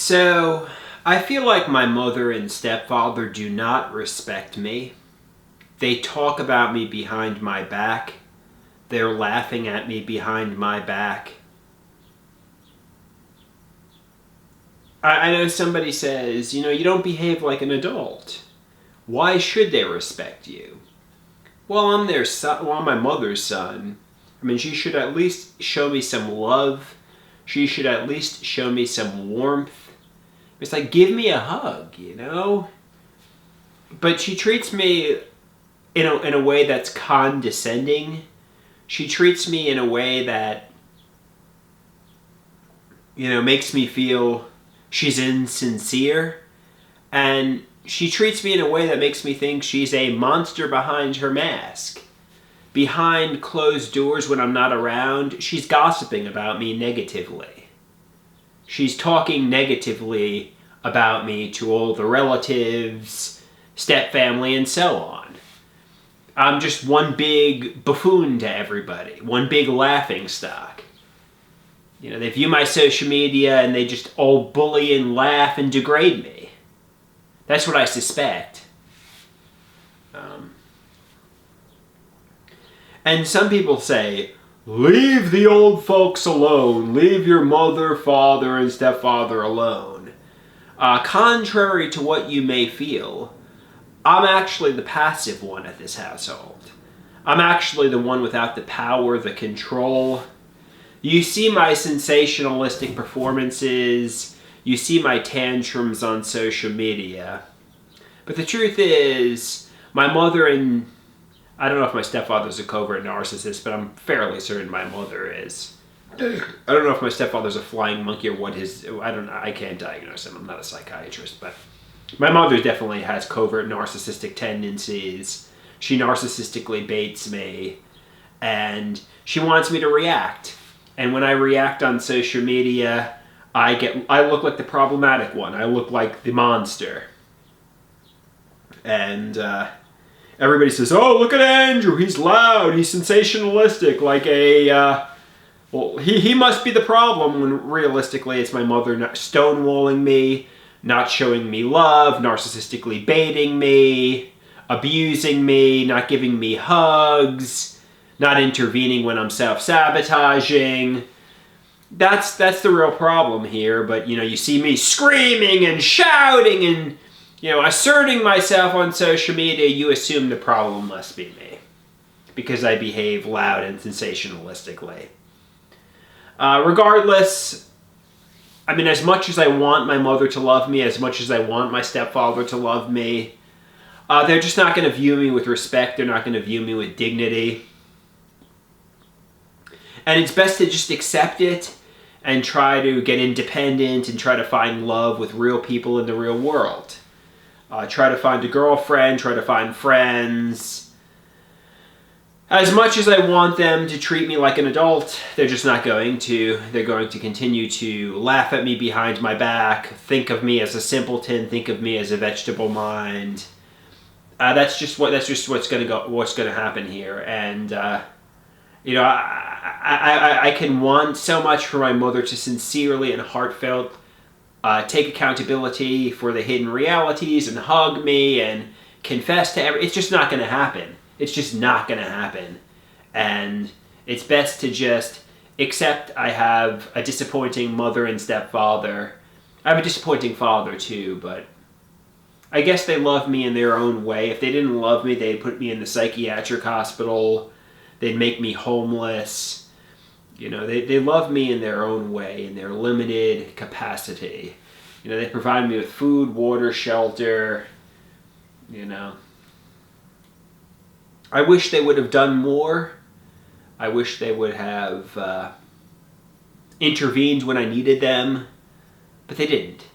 So, I feel like my mother and stepfather do not respect me. They talk about me behind my back. They're laughing at me behind my back. I know somebody says, you don't behave like an adult. Why should they respect you? Well, I'm their son. Well, I'm my mother's son. I mean, she should at least show me some love. She should at least show me some warmth. It's like, give me a hug. But she treats me in a way that's condescending. She treats me in a way that, makes me feel she's insincere. And she treats me in a way that makes me think she's a monster behind her mask. Behind closed doors when I'm not around, she's gossiping about me negatively. She's talking negatively about me to all the relatives, stepfamily, and so on. I'm just one big buffoon to everybody, one big laughing stock. They view my social media and they just all bully and laugh and degrade me. That's what I suspect. And some people say, leave the old folks alone. Leave your mother, father, and stepfather alone. Contrary to what you may feel, I'm actually the passive one at this household. I'm actually the one without the power, the control. You see my sensationalistic performances. You see my tantrums on social media. But the truth is, my mother and... I don't know if my stepfather's a covert narcissist, but I'm fairly certain my mother is. I don't know if my stepfather's a flying monkey or what his... I can't diagnose him. I'm not a psychiatrist, but... my mother definitely has covert narcissistic tendencies. She narcissistically baits me. And she wants me to react. And when I react on social media, I look like the problematic one. I look like the monster. And everybody says, oh, look at Andrew. He's loud. He's sensationalistic. Like he must be the problem, when realistically it's my mother stonewalling me, not showing me love, narcissistically baiting me, abusing me, not giving me hugs, not intervening when I'm self-sabotaging. That's the real problem here. But, you see me screaming and shouting and, asserting myself on social media, you assume the problem must be me. Because I behave loud and sensationalistically. Regardless, I mean, as much as I want my mother to love me, as much as I want my stepfather to love me, they're just not going to view me with respect. They're not going to view me with dignity. And it's best to just accept it and try to get independent and try to find love with real people in the real world. Try to find a girlfriend, try to find friends. As much as I want them to treat me like an adult, they're just not going to. They're going to continue to laugh at me behind my back, think of me as a simpleton, think of me as a vegetable mind. That's just what's going to happen here. And I can want so much for my mother to sincerely and heartfelt take accountability for the hidden realities and hug me and confess to everything. It's just not going to happen. It's just not going to happen. And it's best to just accept I have a disappointing mother and stepfather. I have a disappointing father too, but I guess they love me in their own way. If they didn't love me, they'd put me in the psychiatric hospital. They'd make me homeless. They love me in their own way, in their limited capacity. They provide me with food, water, shelter. I wish they would have done more. I wish they would have intervened when I needed them, but they didn't.